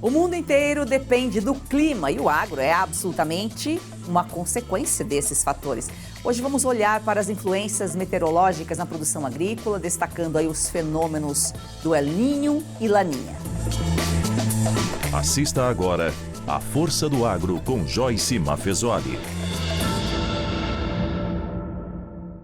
O mundo inteiro depende do clima e o agro é absolutamente uma consequência desses fatores. Hoje vamos olhar para as influências meteorológicas na produção agrícola, destacando aí os fenômenos do El Niño e Laninha. Assista agora A Força do Agro com Joyce Maffezoli.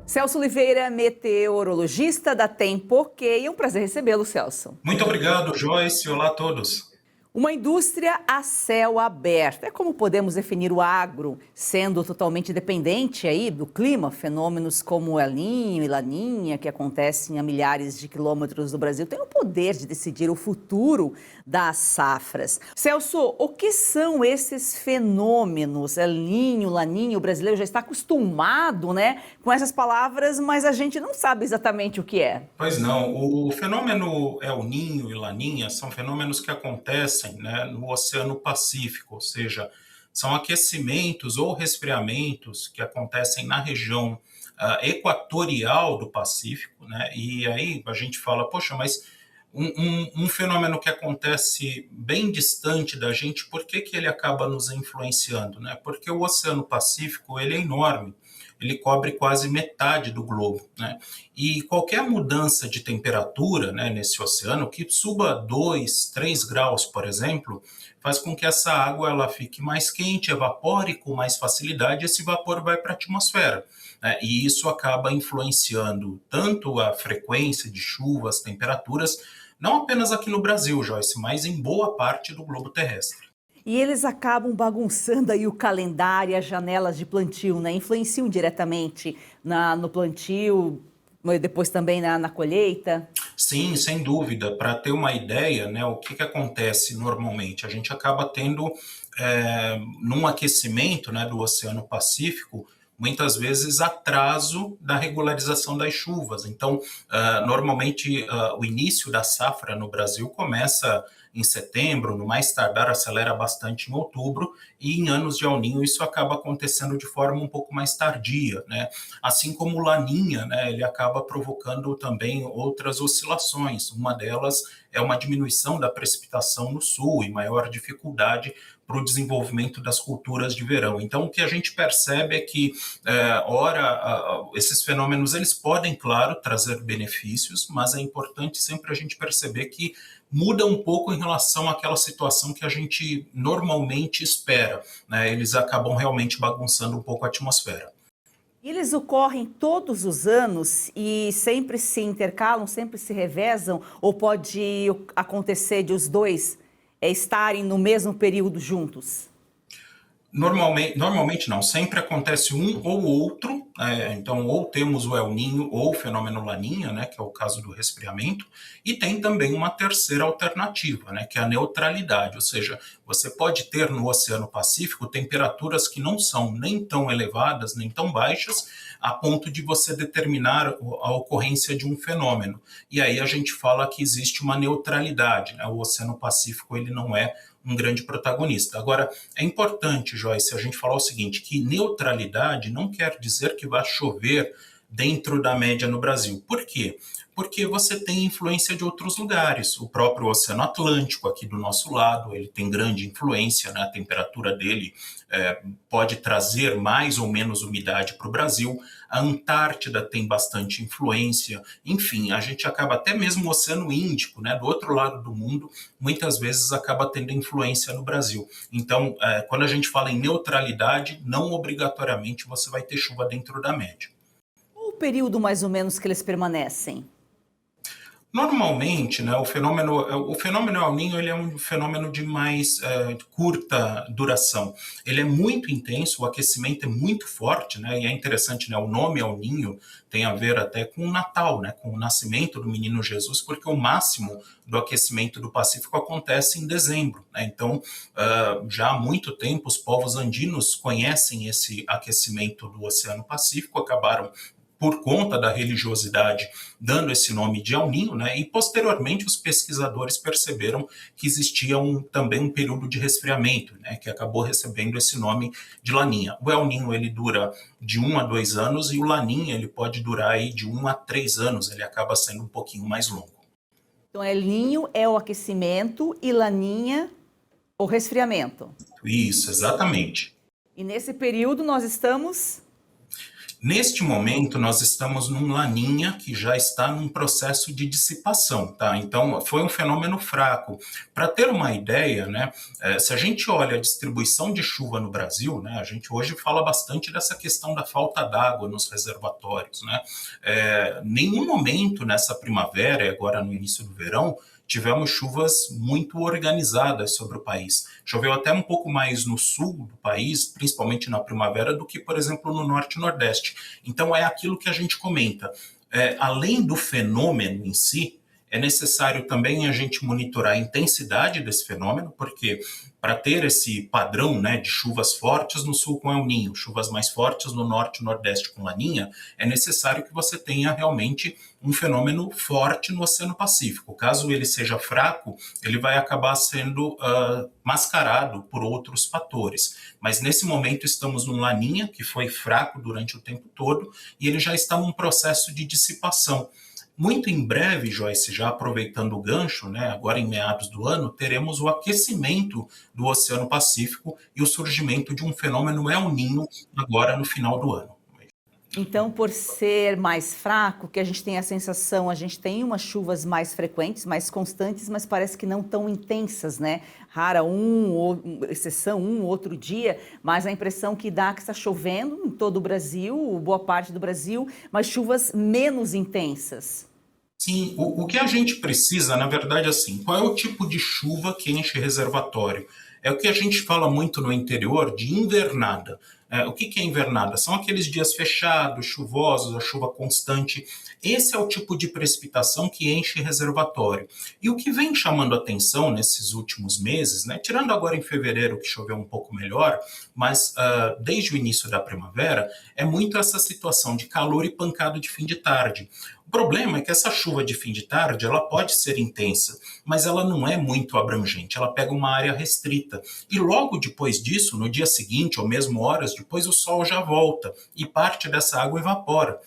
Celso Oliveira, meteorologista da Tempo-Ok. É um prazer recebê-lo, Celso. Muito obrigado, Joyce. Olá a todos. Uma indústria a céu aberto. É como podemos definir o agro, sendo totalmente dependente aí do clima, fenômenos como El Niño e Laninha, que acontecem a milhares de quilômetros do Brasil, têm o poder de decidir o futuro das safras. Celso, o que são esses fenômenos? El Niño, Laninha, o brasileiro já está acostumado, né, com essas palavras, mas a gente não sabe exatamente o que é. Pois não, o fenômeno El Niño e Laninha são fenômenos que acontecem, né, no Oceano Pacífico, ou seja, são aquecimentos ou resfriamentos que acontecem na região equatorial do Pacífico, né, e aí a gente fala, poxa, mas um fenômeno que acontece bem distante da gente, por que ele acaba nos influenciando, né? Porque o Oceano Pacífico, ele é enorme, ele cobre quase metade do globo, né? E qualquer mudança de temperatura, né, nesse oceano, que suba 2, 3 graus, por exemplo, faz com que essa água ela fique mais quente, evapore com mais facilidade, e esse vapor vai para a atmosfera, né? E isso acaba influenciando tanto a frequência de chuvas, temperaturas, não apenas aqui no Brasil, Joyce, mas em boa parte do globo terrestre. E eles acabam bagunçando aí o calendário, as janelas de plantio, né? Influenciam diretamente no plantio, depois também na colheita? Sim, sem dúvida. Para ter uma ideia, né, o que acontece normalmente? A gente acaba tendo, num aquecimento, né, do Oceano Pacífico, muitas vezes atraso da regularização das chuvas. Então, normalmente, o início da safra no Brasil começa em setembro, no mais tardar acelera bastante em outubro, e em anos de El Niño isso acaba acontecendo de forma um pouco mais tardia, né? Assim como o Laninha, né, ele acaba provocando também outras oscilações. Uma delas é uma diminuição da precipitação no sul e maior dificuldade para o desenvolvimento das culturas de verão. Então, o que a gente percebe é que, esses fenômenos eles podem, claro, trazer benefícios, mas é importante sempre a gente perceber que muda um pouco em relação àquela situação que a gente normalmente espera, né? Eles acabam realmente bagunçando um pouco a atmosfera. Eles ocorrem todos os anos e sempre se intercalam, sempre se revezam? Ou pode acontecer de os dois estarem no mesmo período juntos? Normalmente não, sempre acontece um ou outro, então ou temos o El Niño ou o fenômeno Laninha, né, que é o caso do resfriamento, e tem também uma terceira alternativa, né, que é a neutralidade, ou seja, você pode ter no Oceano Pacífico temperaturas que não são nem tão elevadas, nem tão baixas, a ponto de você determinar a ocorrência de um fenômeno. E aí a gente fala que existe uma neutralidade, né, o Oceano Pacífico ele não é um grande protagonista. Agora, é importante, Joyce, a gente falar o seguinte, que neutralidade não quer dizer que vai chover dentro da média no Brasil. Por quê? Porque você tem influência de outros lugares. O próprio Oceano Atlântico, aqui do nosso lado, ele tem grande influência, né? A temperatura dele pode trazer mais ou menos umidade para o Brasil. A Antártida tem bastante influência. Enfim, a gente acaba, até mesmo o Oceano Índico, né? Do outro lado do mundo, muitas vezes acaba tendo influência no Brasil. Então, quando a gente fala em neutralidade, não obrigatoriamente você vai ter chuva dentro da média. Qual o período mais ou menos que eles permanecem? Normalmente, né, o fenômeno El Niño ele é um fenômeno de mais curta duração. Ele é muito intenso, o aquecimento é muito forte, né, e é interessante, né, o nome El Niño tem a ver até com o Natal, né, com o nascimento do menino Jesus, porque o máximo do aquecimento do Pacífico acontece em dezembro, né? Então, já há muito tempo os povos andinos conhecem esse aquecimento do Oceano Pacífico, acabaram por conta da religiosidade, dando esse nome de El Niño, né? E posteriormente os pesquisadores perceberam que existia também um período de resfriamento, né? Que acabou recebendo esse nome de Laninha. O El Niño ele dura de 1 a 2 anos e o Laninha ele pode durar aí de 1 a 3 anos, ele acaba sendo um pouquinho mais longo. Então, El Niño é o aquecimento e Laninha O resfriamento. Isso, exatamente. E nesse período nós estamos... Neste momento, nós estamos num laninha que já está num processo de dissipação, tá? Então, foi um fenômeno fraco. Para ter uma ideia, né, se a gente olha a distribuição de chuva no Brasil, né, a gente hoje fala bastante dessa questão da falta d'água nos reservatórios, né? Nenhum momento nessa primavera e agora no início do verão tivemos chuvas muito organizadas sobre o país. Choveu até um pouco mais no sul do país, principalmente na primavera, do que, por exemplo, no norte e nordeste. Então, é aquilo que a gente comenta. Além do fenômeno em si, é necessário também a gente monitorar a intensidade desse fenômeno, porque para ter esse padrão, né, de chuvas fortes no sul com El Niño, chuvas mais fortes no norte e nordeste com Laninha, é necessário que você tenha realmente um fenômeno forte no Oceano Pacífico. Caso ele seja fraco, ele vai acabar sendo mascarado por outros fatores. Mas nesse momento estamos num Laninha, que foi fraco durante o tempo todo, e ele já está num processo de dissipação. Muito em breve, Joyce, já aproveitando o gancho, né, agora em meados do ano, teremos o aquecimento do Oceano Pacífico e o surgimento de um fenômeno El Niño agora no final do ano. Então, por ser mais fraco, que a gente tem a sensação, a gente tem umas chuvas mais frequentes, mais constantes, mas parece que não tão intensas, né? Rara exceção um outro dia, mas a impressão que dá é que está chovendo em todo o Brasil, boa parte do Brasil, mas chuvas menos intensas. Sim, o que a gente precisa, na verdade, assim, qual é o tipo de chuva que enche reservatório? É o que a gente fala muito no interior de invernada. O que é invernada? São aqueles dias fechados, chuvosos, a chuva constante. Esse é o tipo de precipitação que enche reservatório. E o que vem chamando atenção nesses últimos meses, né, tirando agora em fevereiro que choveu um pouco melhor, mas desde o início da primavera, é muito essa situação de calor e pancada de fim de tarde. O problema é que essa chuva de fim de tarde, ela pode ser intensa, mas ela não é muito abrangente, ela pega uma área restrita. E logo depois disso, no dia seguinte, ou mesmo horas depois, o sol já volta e parte dessa água evapora.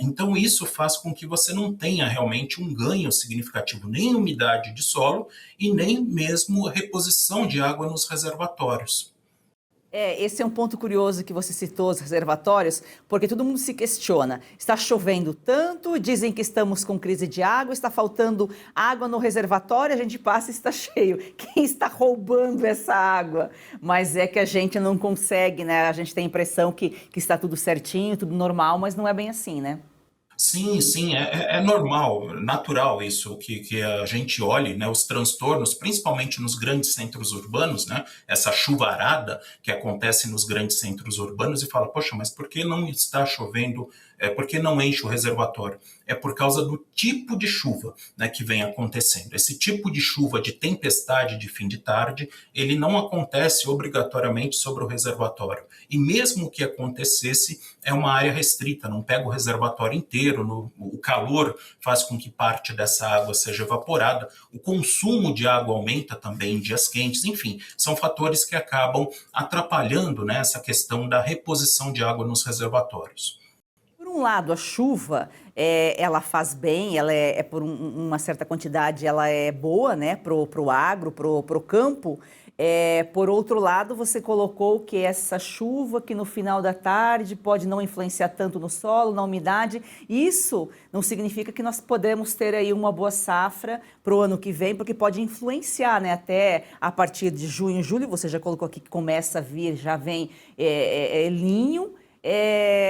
Então isso faz com que você não tenha realmente um ganho significativo, nem em umidade de solo e nem mesmo reposição de água nos reservatórios. Esse é um ponto curioso que você citou, os reservatórios, porque todo mundo se questiona. Está chovendo tanto, dizem que estamos com crise de água, está faltando água no reservatório, a gente passa e está cheio. Quem está roubando essa água? Mas é que a gente não consegue, né? A gente tem a impressão que está tudo certinho, tudo normal, mas não é bem assim, né? Sim, sim, é normal, natural isso, que a gente olhe, né, os transtornos, principalmente nos grandes centros urbanos, né, essa chuvarada que acontece nos grandes centros urbanos e fala, poxa, mas por que não está chovendo, por que não enche o reservatório? É por causa do tipo de chuva, né, que vem acontecendo. Esse tipo de chuva de tempestade de fim de tarde, ele não acontece obrigatoriamente sobre o reservatório. E mesmo que acontecesse, é uma área restrita, não pega o reservatório inteiro, o calor faz com que parte dessa água seja evaporada, o consumo de água aumenta também em dias quentes, enfim, são fatores que acabam atrapalhando, né, essa questão da reposição de água nos reservatórios. Por um lado, a chuva, ela faz bem, ela por uma certa quantidade, ela é boa, né, pro agro, pro campo. Por outro lado, você colocou que essa chuva que no final da tarde pode não influenciar tanto no solo, na umidade. Isso não significa que nós podemos ter aí uma boa safra para o ano que vem, porque pode influenciar, né, até a partir de junho, julho, você já colocou aqui que começa a vir, já vem El Niño.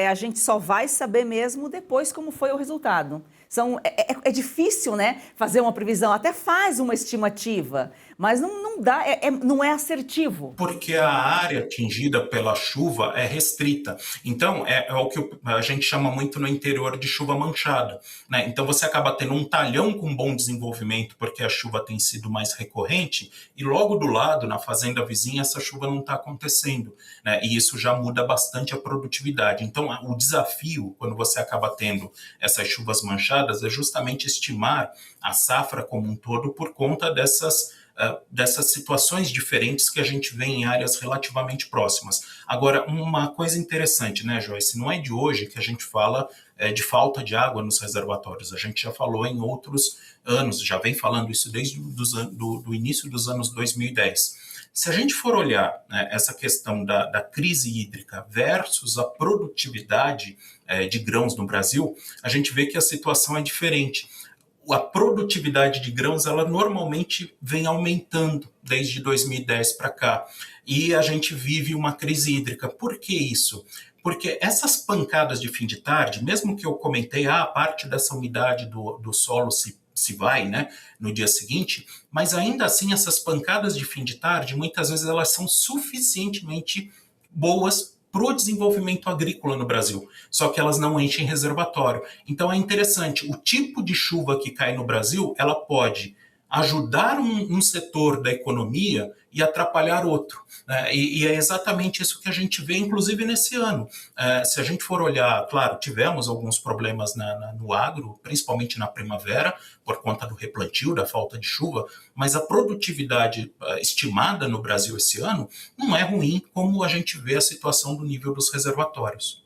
A gente só vai saber mesmo depois como foi o resultado. É difícil, né, fazer uma previsão, até faz uma estimativa, mas não dá, não é assertivo. Porque a área atingida pela chuva é restrita. Então, é o que a gente chama muito no interior de chuva manchada, né? Então, você acaba tendo um talhão com bom desenvolvimento, porque a chuva tem sido mais recorrente, e logo do lado, na fazenda vizinha, essa chuva não está acontecendo, né? E isso já muda bastante a produtividade. Então, o desafio, quando você acaba tendo essas chuvas manchadas, é justamente estimar a safra como um todo por conta dessas situações diferentes que a gente vê em áreas relativamente próximas. Agora, uma coisa interessante, né, Joyce? Não é de hoje que a gente fala de falta de água nos reservatórios. A gente já falou em outros anos, já vem falando isso desde o início dos anos 2010. Se a gente for olhar, né, essa questão da crise hídrica versus a produtividade de grãos no Brasil, a gente vê que a situação é diferente. A produtividade de grãos, ela normalmente vem aumentando desde 2010 para cá. E a gente vive uma crise hídrica. Por que isso? Porque essas pancadas de fim de tarde, mesmo que eu comentei, parte dessa umidade do solo se vai, né, no dia seguinte, mas ainda assim essas pancadas de fim de tarde, muitas vezes elas são suficientemente boas para o desenvolvimento agrícola no Brasil, só que elas não enchem reservatório. Então é interessante, o tipo de chuva que cai no Brasil, ela pode ajudar um setor da economia e atrapalhar outro. E é exatamente isso que a gente vê, inclusive nesse ano. Se a gente for olhar, claro, tivemos alguns problemas no agro, principalmente na primavera, por conta do replantio, da falta de chuva, mas a produtividade estimada no Brasil esse ano não é ruim, como a gente vê a situação do nível dos reservatórios.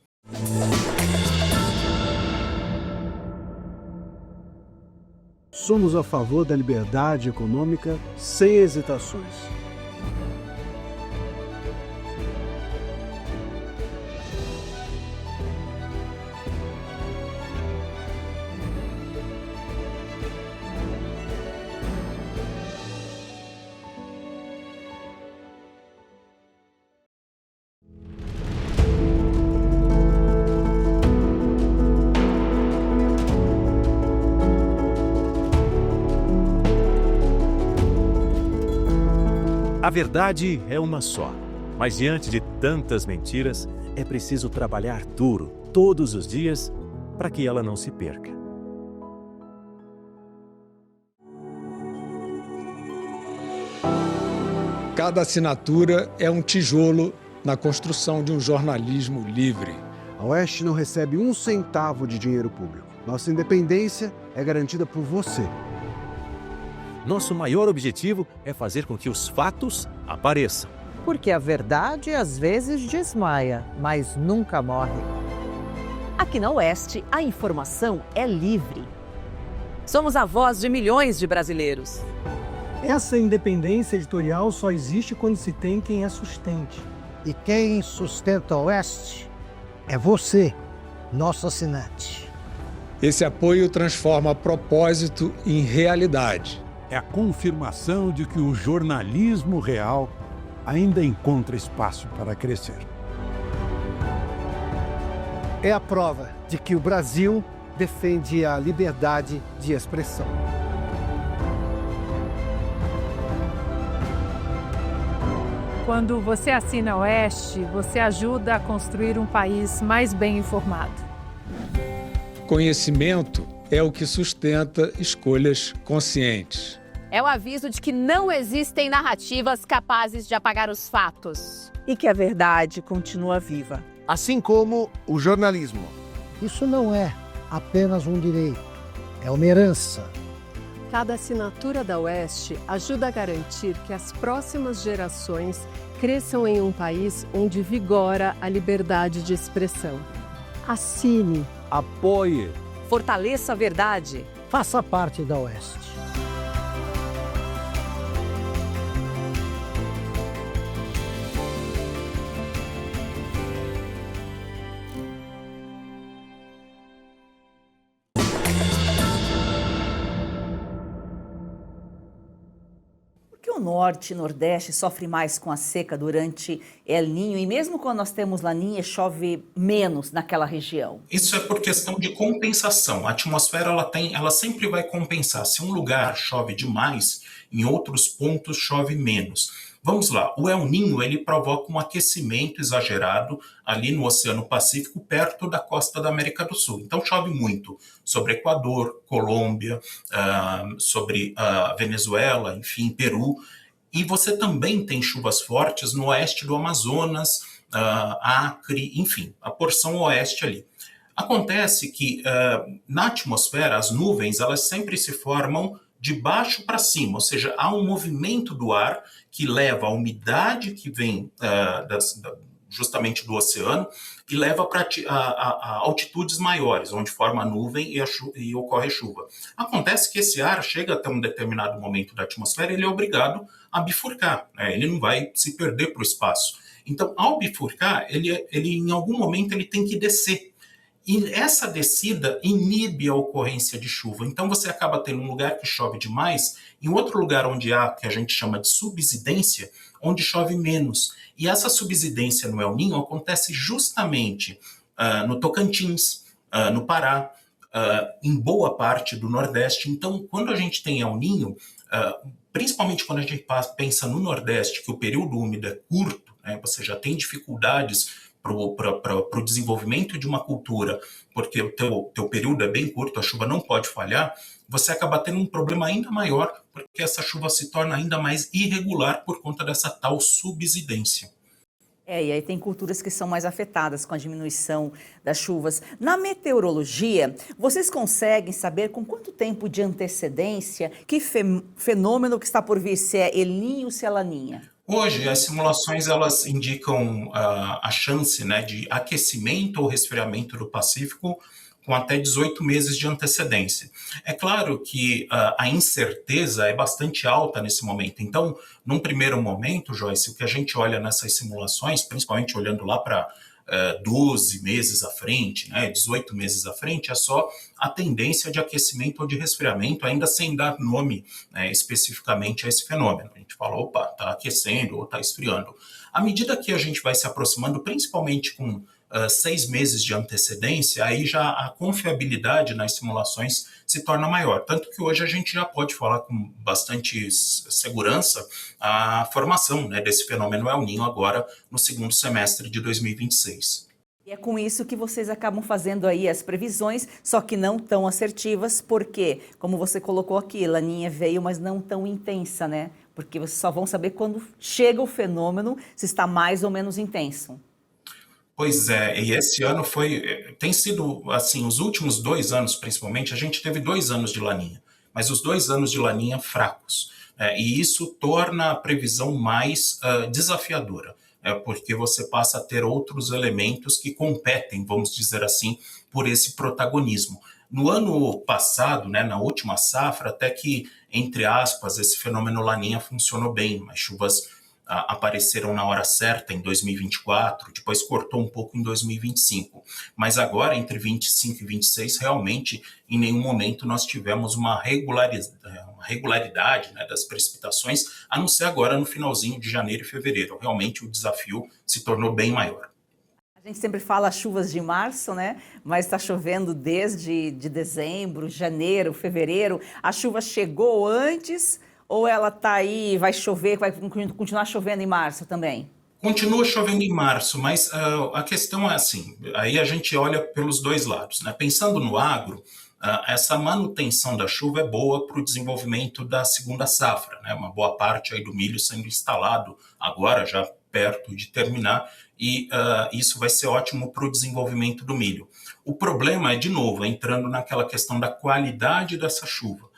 Somos a favor da liberdade econômica sem hesitações. A verdade é uma só, mas diante de tantas mentiras, é preciso trabalhar duro todos os dias para que ela não se perca. Cada assinatura é um tijolo na construção de um jornalismo livre. A Oeste não recebe um centavo de dinheiro público. Nossa independência é garantida por você. Nosso maior objetivo é fazer com que os fatos apareçam. Porque a verdade às vezes desmaia, mas nunca morre. Aqui na Oeste, a informação é livre. Somos a voz de milhões de brasileiros. Essa independência editorial só existe quando se tem quem a sustente. E quem sustenta a Oeste é você, nosso assinante. Esse apoio transforma propósito em realidade. É a confirmação de que o jornalismo real ainda encontra espaço para crescer. É a prova de que o Brasil defende a liberdade de expressão. Quando você assina a Oeste, você ajuda a construir um país mais bem informado. Conhecimento é o que sustenta escolhas conscientes. É o aviso de que não existem narrativas capazes de apagar os fatos. E que a verdade continua viva. Assim como o jornalismo. Isso não é apenas um direito, é uma herança. Cada assinatura da Oeste ajuda a garantir que as próximas gerações cresçam em um país onde vigora a liberdade de expressão. Assine. Apoie. Fortaleça a verdade. Faça parte da Oeste. O Norte e Nordeste sofre mais com a seca durante El Niño e mesmo quando nós temos Laninha, chove menos naquela região. Isso é por questão de compensação. A atmosfera ela sempre vai compensar. Se um lugar chove demais, em outros pontos chove menos. Vamos lá, o El Niño ele provoca um aquecimento exagerado ali no Oceano Pacífico, perto da costa da América do Sul. Então chove muito sobre Equador, Colômbia, sobre Venezuela, enfim, Peru. E você também tem chuvas fortes no oeste do Amazonas, Acre, enfim, a porção oeste ali. Acontece que na atmosfera as nuvens elas sempre se formam de baixo para cima, ou seja, há um movimento do ar que leva a umidade que vem justamente do oceano e leva para altitudes maiores, onde forma a nuvem e ocorre chuva. Acontece que esse ar chega até um determinado momento da atmosfera e ele é obrigado a bifurcar, né? Ele não vai se perder para o espaço. Então, ao bifurcar, ele em algum momento ele tem que descer. E essa descida inibe a ocorrência de chuva. Então você acaba tendo um lugar que chove demais, em outro lugar onde há, que a gente chama de subsidência, onde chove menos. E essa subsidência no El Niño acontece justamente no Tocantins, no Pará, em boa parte do Nordeste. Então, quando a gente tem El Niño, principalmente quando a gente pensa no Nordeste, que o período úmido é curto, né, você já tem dificuldades para o desenvolvimento de uma cultura, porque o teu período é bem curto, a chuva não pode falhar, você acaba tendo um problema ainda maior, porque essa chuva se torna ainda mais irregular por conta dessa tal subsidência. E aí tem culturas que são mais afetadas com a diminuição das chuvas. Na meteorologia, vocês conseguem saber com quanto tempo de antecedência que fenômeno que está por vir, se é El Niño ou se é Laninha? Hoje, as simulações elas indicam a chance, né, de aquecimento ou resfriamento do Pacífico com até 18 meses de antecedência. É claro que a incerteza é bastante alta nesse momento. Então, num primeiro momento, Joyce, o que a gente olha nessas simulações, principalmente olhando lá para 12 meses à frente, né, 18 meses à frente, é só a tendência de aquecimento ou de resfriamento, ainda sem dar nome, né, especificamente a esse fenômeno. A gente fala, opa, está aquecendo ou está esfriando. À medida que a gente vai se aproximando, principalmente com 6 meses de antecedência, aí já a confiabilidade nas simulações se torna maior. Tanto que hoje a gente já pode falar com bastante segurança a formação, né, desse fenômeno El Niño agora no segundo semestre de 2026. E é com isso que vocês acabam fazendo aí as previsões, só que não tão assertivas, porque, como você colocou aqui, Laninha veio, mas não tão intensa, né? Porque vocês só vão saber quando chega o fenômeno, se está mais ou menos intenso. Pois é, e esse ano tem sido, assim, os últimos 2 anos, principalmente, a gente teve 2 anos de Laninha, mas os 2 anos de Laninha fracos, e isso torna a previsão mais desafiadora, porque você passa a ter outros elementos que competem, vamos dizer assim, por esse protagonismo. No ano passado, né, na última safra, até que, entre aspas, esse fenômeno Laninha funcionou bem, as chuvas apareceram na hora certa em 2024, depois cortou um pouco em 2025. Mas agora, entre 25 e 26, realmente, em nenhum momento nós tivemos uma regularidade, né, das precipitações, a não ser agora no finalzinho de janeiro e fevereiro. Realmente o desafio se tornou bem maior. A gente sempre fala chuvas de março, né? Mas está chovendo desde dezembro, janeiro, fevereiro. A chuva chegou antes ou ela está aí, vai chover, vai continuar chovendo em março também? Continua chovendo em março, mas a questão é assim, aí a gente olha pelos dois lados, né? Pensando no agro, essa manutenção da chuva é boa para o desenvolvimento da segunda safra, né? Uma boa parte aí do milho sendo instalado agora, já perto de terminar, e isso vai ser ótimo para o desenvolvimento do milho. O problema é, de novo, entrando naquela questão da qualidade dessa chuva.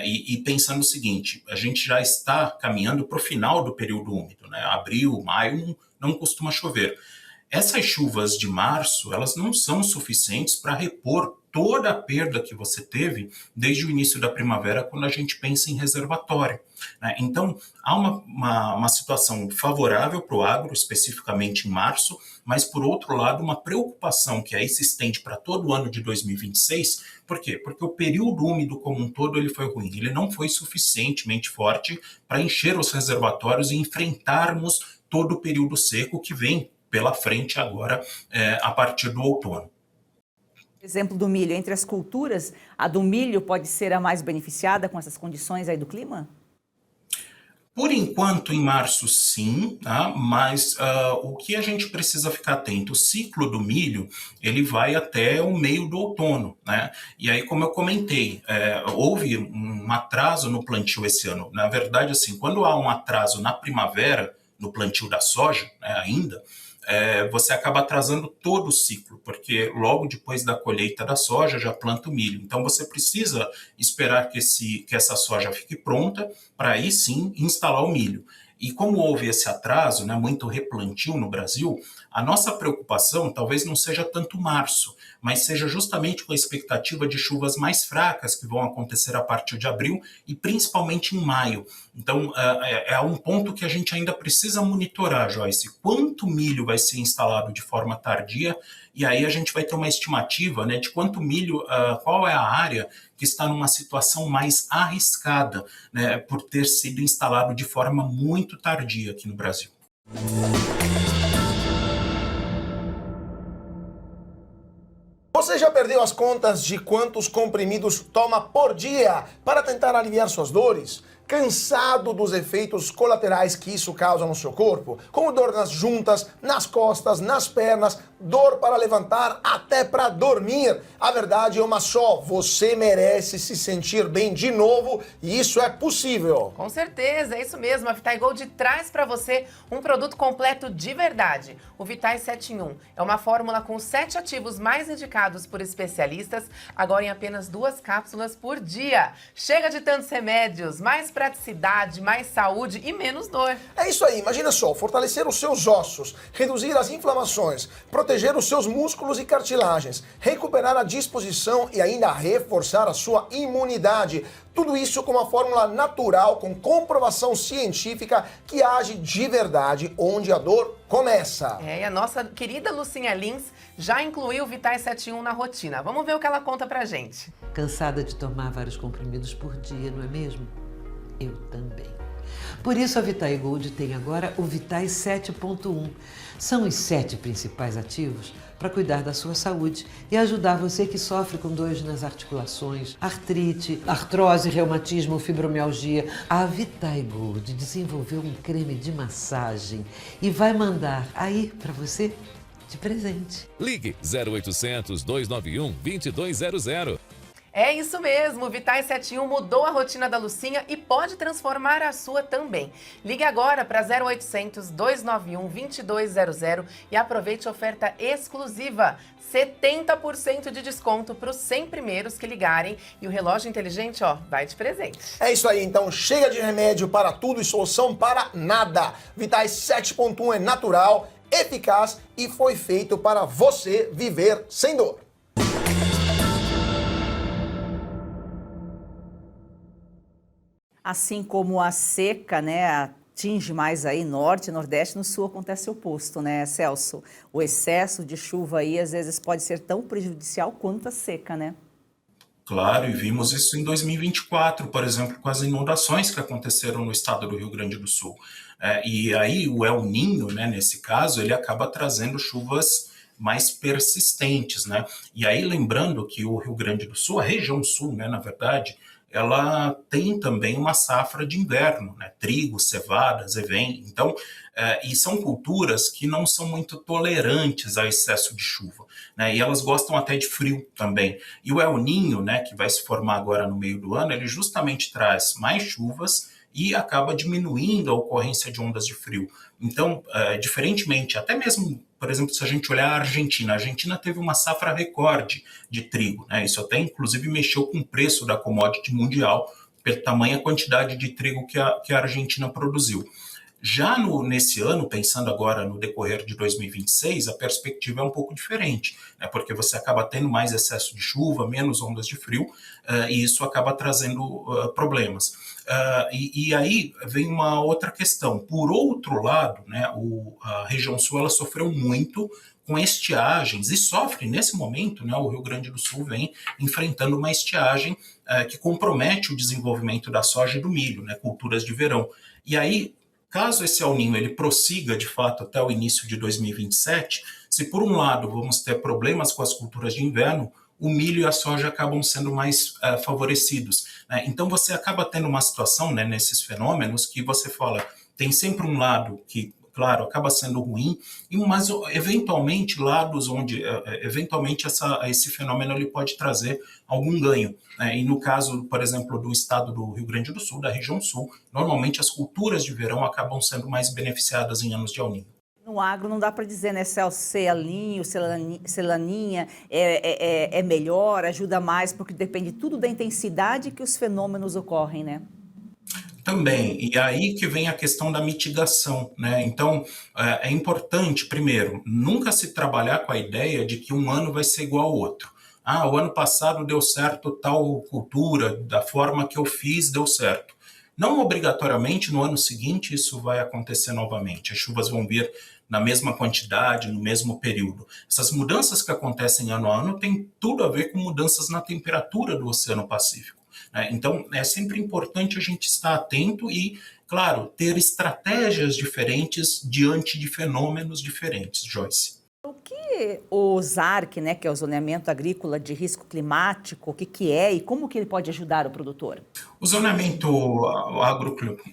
E pensando o seguinte, a gente já está caminhando para o final do período úmido, né? Abril, maio não costuma chover. Essas chuvas de março, elas não são suficientes para repor toda a perda que você teve desde o início da primavera, quando a gente pensa em reservatório, né? Então, há uma situação favorável para o agro, especificamente em março, mas, por outro lado, uma preocupação que aí se estende para todo o ano de 2026. Por quê? Porque o período úmido como um todo ele foi ruim, ele não foi suficientemente forte para encher os reservatórios e enfrentarmos todo o período seco que vem pela frente agora, a partir do outono. Exemplo do milho, entre as culturas, a do milho pode ser a mais beneficiada com essas condições aí do clima? Por enquanto, em março, sim, tá? Mas o que a gente precisa ficar atento, o ciclo do milho, ele vai até o meio do outono, né? E aí, como eu comentei, houve um atraso no plantio esse ano. Na verdade, assim, quando há um atraso na primavera, no plantio da soja, né, ainda, você acaba atrasando todo o ciclo, porque logo depois da colheita da soja já planta o milho. Então você precisa esperar que essa soja fique pronta para aí sim instalar o milho. E como houve esse atraso, né, muito replantio no Brasil, a nossa preocupação talvez não seja tanto março, mas seja justamente com a expectativa de chuvas mais fracas que vão acontecer a partir de abril e principalmente em maio. Então, é um ponto que a gente ainda precisa monitorar, Joyce, quanto milho vai ser instalado de forma tardia, e aí a gente vai ter uma estimativa, né, de quanto milho, qual é a área que está numa situação mais arriscada, né, por ter sido instalado de forma muito tardia aqui no Brasil. Você já perdeu as contas de quantos comprimidos toma por dia para tentar aliviar suas dores? Cansado dos efeitos colaterais que isso causa no seu corpo? Como dor nas juntas, nas costas, nas pernas, dor para levantar, até para dormir. A verdade é uma só, você merece se sentir bem de novo e isso é possível. Com certeza, é isso mesmo. A Vitae Gold traz para você um produto completo de verdade. O Vitae 7 em 1 é uma fórmula com 7 ativos mais indicados por especialistas, agora em apenas 2 cápsulas por dia. Chega de tantos remédios, mais praticidade, mais saúde e menos dor. É isso aí, imagina só, fortalecer os seus ossos, reduzir as inflamações, proteger os seus músculos e cartilagens, recuperar a disposição e ainda reforçar a sua imunidade. Tudo isso com uma fórmula natural, com comprovação científica que age de verdade onde a dor começa. E a nossa querida Lucinha Lins já incluiu o Vitae 7 em 1 na rotina. Vamos ver o que ela conta pra gente. Cansada de tomar vários comprimidos por dia, não é mesmo? Eu também. Por isso a Vitae Gold tem agora o Vitae 7.1. São os 7 principais ativos para cuidar da sua saúde e ajudar você que sofre com dores nas articulações, artrite, artrose, reumatismo, fibromialgia. A Vitae Gold desenvolveu um creme de massagem e vai mandar aí para você de presente. Ligue 0800 291 2200. É isso mesmo, o Vitae 7 em 1 mudou a rotina da Lucinha e pode transformar a sua também. Ligue agora para 0800 291 2200 e aproveite a oferta exclusiva. 70% de desconto para os 100 primeiros que ligarem e o relógio inteligente, ó, vai de presente. É isso aí, então chega de remédio para tudo e solução para nada. Vitae 7.1 é natural, eficaz e foi feito para você viver sem dor. Assim como a seca, né, atinge mais aí norte, nordeste, no sul acontece o oposto, né, Celso? O excesso de chuva aí às vezes pode ser tão prejudicial quanto a seca, né? Claro, e vimos isso em 2024, por exemplo, com as inundações que aconteceram no estado do Rio Grande do Sul. E aí o El Niño, né, nesse caso, ele acaba trazendo chuvas mais persistentes, né? E aí lembrando que o Rio Grande do Sul, a região sul, né, na verdade, ela tem também uma safra de inverno, né? Trigo, cevada, zevém. Então, e são culturas que não são muito tolerantes ao excesso de chuva, né? E elas gostam até de frio também. E o El Niño, né, que vai se formar agora no meio do ano, ele justamente traz mais chuvas e acaba diminuindo a ocorrência de ondas de frio. Então, diferentemente, até mesmo, por exemplo, se a gente olhar a Argentina teve uma safra recorde de trigo, né? Isso até, inclusive, mexeu com o preço da commodity mundial, pela tamanha quantidade de trigo que a Argentina produziu. Já nesse ano, pensando agora no decorrer de 2026, a perspectiva é um pouco diferente, né? Porque você acaba tendo mais excesso de chuva, menos ondas de frio, e isso acaba trazendo problemas. E aí vem uma outra questão. Por outro lado, né, a região sul ela sofreu muito com estiagens e sofre nesse momento, né, o Rio Grande do Sul vem enfrentando uma estiagem que compromete o desenvolvimento da soja e do milho, né, culturas de verão. E aí, caso esse El Niño ele prossiga de fato até o início de 2027, se por um lado vamos ter problemas com as culturas de inverno, o milho e a soja acabam sendo mais favorecidos, né? Então você acaba tendo uma situação, né, nesses fenômenos que você fala, tem sempre um lado que, claro, acaba sendo ruim, mas eventualmente lados onde eventualmente esse fenômeno ele pode trazer algum ganho, né? E no caso, por exemplo, do estado do Rio Grande do Sul, da região sul, normalmente as culturas de verão acabam sendo mais beneficiadas em anos de El Niño. No agro não dá para dizer, né, Celso, se El Niño, se Laninha é melhor, ajuda mais, porque depende tudo da intensidade que os fenômenos ocorrem, né? Também, e aí que vem a questão da mitigação, né? Então, é importante, primeiro, nunca se trabalhar com a ideia de que um ano vai ser igual ao outro. Ah, o ano passado deu certo tal cultura, da forma que eu fiz, deu certo. Não obrigatoriamente no ano seguinte isso vai acontecer novamente. As chuvas vão vir na mesma quantidade, no mesmo período. Essas mudanças que acontecem ano a ano têm tudo a ver com mudanças na temperatura do Oceano Pacífico. Então, é sempre importante a gente estar atento e, claro, ter estratégias diferentes diante de fenômenos diferentes, Joyce. O que o ZARC, né, que é o Zoneamento Agrícola de Risco Climático, o que é e como que ele pode ajudar o produtor? O zoneamento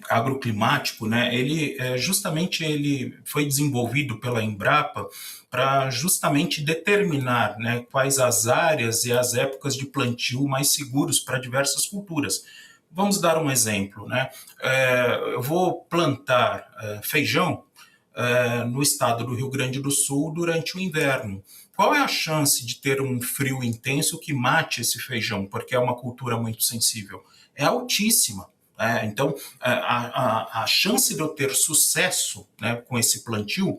agroclimático, né, ele foi desenvolvido pela Embrapa para justamente determinar, né, quais as áreas e as épocas de plantio mais seguros para diversas culturas. Vamos dar um exemplo, né? Eu vou plantar feijão no estado do Rio Grande do Sul durante o inverno. Qual é a chance de ter um frio intenso que mate esse feijão, porque é uma cultura muito sensível? É altíssima. Então, a chance de eu ter sucesso, né, com esse plantio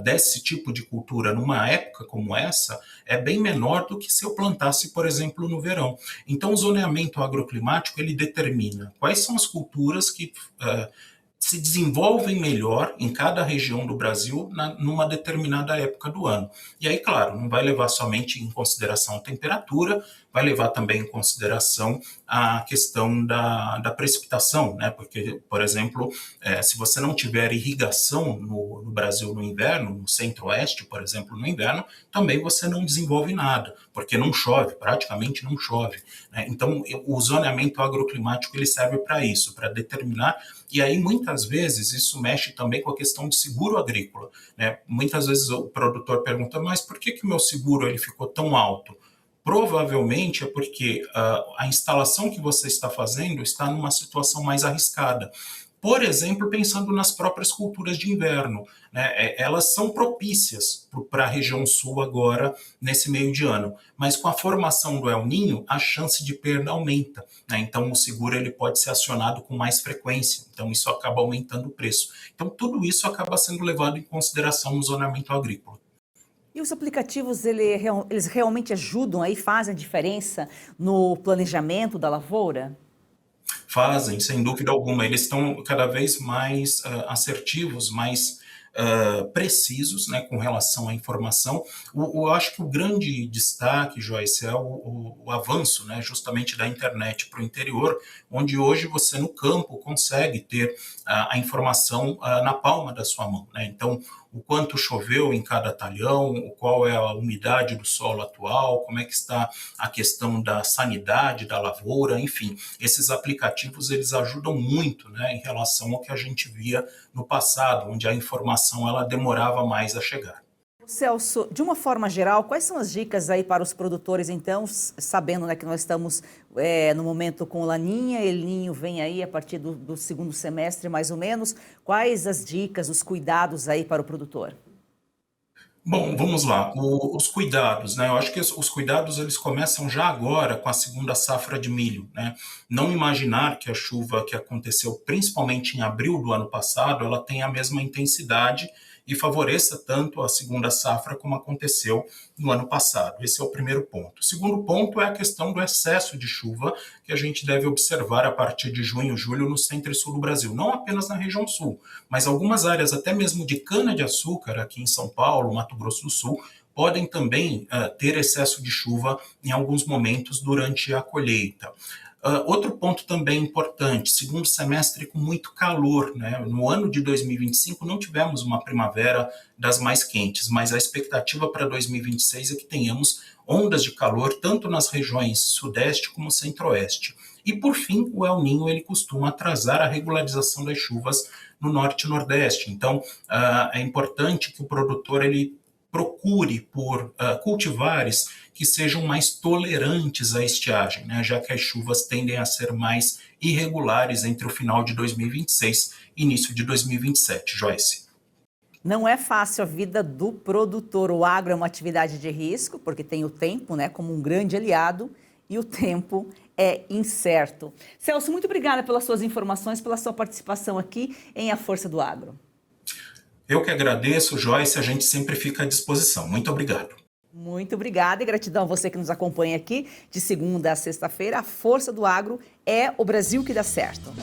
desse tipo de cultura numa época como essa é bem menor do que se eu plantasse, por exemplo, no verão. Então, o zoneamento agroclimático ele determina quais são as culturas que se desenvolvem melhor em cada região do Brasil numa determinada época do ano. E aí, claro, não vai levar somente em consideração a temperatura, vai levar também em consideração a questão da precipitação, né? Porque, por exemplo, se você não tiver irrigação no Brasil no inverno, no centro-oeste, por exemplo, no inverno, também você não desenvolve nada, porque não chove, praticamente não chove, né? Então, o zoneamento agroclimático ele serve para isso, para determinar, e aí muitas vezes isso mexe também com a questão de seguro agrícola, né? Muitas vezes o produtor pergunta, mas por que o meu seguro ele ficou tão alto? Provavelmente é porque a instalação que você está fazendo está numa situação mais arriscada. Por exemplo, pensando nas próprias culturas de inverno, né? Elas são propícias para a região sul agora, nesse meio de ano. Mas com a formação do El Niño, a chance de perda aumenta, né? Então, o seguro ele pode ser acionado com mais frequência. Então, isso acaba aumentando o preço. Então, tudo isso acaba sendo levado em consideração no zoneamento agrícola. E os aplicativos, eles realmente ajudam aí, fazem a diferença no planejamento da lavoura? Fazem, sem dúvida alguma. Eles estão cada vez mais assertivos, mais precisos, né, com relação à informação. Eu acho que o grande destaque, Joyce, é o avanço, né, justamente da internet para o interior, onde hoje você no campo consegue ter a informação na palma da sua mão, né? Então, o quanto choveu em cada talhão, qual é a umidade do solo atual, como é que está a questão da sanidade da lavoura, enfim, esses aplicativos eles ajudam muito, né, em relação ao que a gente via no passado, onde a informação ela demorava mais a chegar. Celso, de uma forma geral, quais são as dicas aí para os produtores, então, sabendo, né, que nós estamos no momento com Laninha, El Niño vem aí a partir do segundo semestre, mais ou menos, quais as dicas, os cuidados aí para o produtor? Bom, vamos lá, os cuidados, né? Eu acho que os cuidados eles começam já agora com a segunda safra de milho, né? Não imaginar que a chuva que aconteceu principalmente em abril do ano passado, ela tem a mesma intensidade e favoreça tanto a segunda safra como aconteceu no ano passado. Esse é o primeiro ponto. O segundo ponto é a questão do excesso de chuva que a gente deve observar a partir de junho, julho no centro e sul do Brasil, não apenas na região sul, mas algumas áreas até mesmo de cana-de-açúcar aqui em São Paulo, Mato Grosso do Sul, podem também ter excesso de chuva em alguns momentos durante a colheita. Outro ponto também importante, segundo semestre com muito calor, né? No ano de 2025 não tivemos uma primavera das mais quentes, mas a expectativa para 2026 é que tenhamos ondas de calor tanto nas regiões sudeste como centro-oeste. E por fim, o El Niño ele costuma atrasar a regularização das chuvas no norte e nordeste. Então, é importante que o produtor ele procure por cultivares que sejam mais tolerantes à estiagem, né, já que as chuvas tendem a ser mais irregulares entre o final de 2026 e início de 2027. Joyce. Não é fácil a vida do produtor. O agro é uma atividade de risco, porque tem o tempo, né, como um grande aliado, e o tempo é incerto. Celso, muito obrigada pelas suas informações, pela sua participação aqui em A Força do Agro. Eu que agradeço, Joyce, a gente sempre fica à disposição. Muito obrigado. Muito obrigada e gratidão a você que nos acompanha aqui de segunda a sexta-feira. A Força do Agro é o Brasil que dá certo.